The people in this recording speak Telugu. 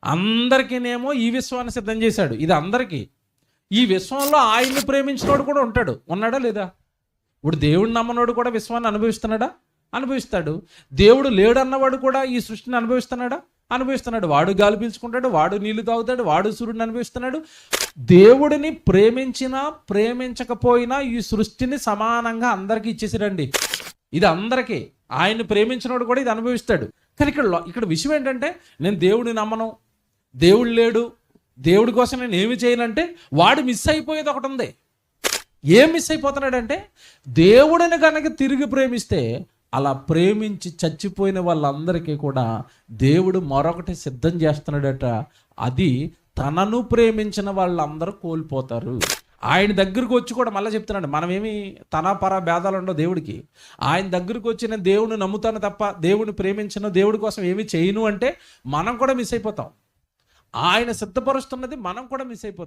అందరికీనేమో ఈ విశ్వాన్ని సిద్ధం చేశాడు. ఇది అందరికీ. ఈ విశ్వంలో ఆయన్ని ప్రేమించినోడు కూడా ఉంటాడు. ఉన్నాడా లేదా? ఇప్పుడు దేవుడు నమ్మనోడు కూడా విశ్వాన్ని అనుభవిస్తున్నాడా? అనుభవిస్తాడు. దేవుడు లేడన్నవాడు కూడా ఈ సృష్టిని అనుభవిస్తున్నాడా? అనుభవిస్తున్నాడు. వాడు గాలి పీల్చుకుంటాడు, వాడు నీళ్లు తాగుతాడు, వాడు సూర్యుడిని అనుభవిస్తున్నాడు. దేవుడిని ప్రేమించినా ప్రేమించకపోయినా ఈ సృష్టిని సమానంగా అందరికీ ఇచ్చేసిరండి. ఇది అందరికీ. ఆయన్ని ప్రేమించినోడు కూడా ఇది అనుభవిస్తాడు. కానీ ఇక్కడ విషయం ఏంటంటే, నేను దేవుడిని నమ్మను, దేవుడు లేడు, దేవుడి కోసం నేను ఏమి చేయనంటే వాడు మిస్ అయిపోయేది ఒకటి ఉంది. ఏం మిస్ అయిపోతున్నాడంటే, దేవుడిని కనుక తిరిగి ప్రేమిస్తే అలా ప్రేమించి చచ్చిపోయిన వాళ్ళందరికీ కూడా దేవుడు మరొకటి సిద్ధం చేస్తున్నాడట. అది తనను ప్రేమించిన వాళ్ళందరూ కోల్పోతారు. ఆయన దగ్గరకు వచ్చి కూడా మళ్ళీ చెప్తున్నాడు, మనమేమి తన పర భేదాలు ఉండవు దేవుడికి. ఆయన దగ్గరకు వచ్చి నేను దేవుడిని నమ్ముతాను తప్ప దేవుడిని ప్రేమించను, దేవుడి కోసం ఏమి చేయను అంటే మనం కూడా మిస్ అయిపోతాం. ఆయన సిద్ధపరుస్తున్నది మనం కూడా మిస్ అయిపోతాం.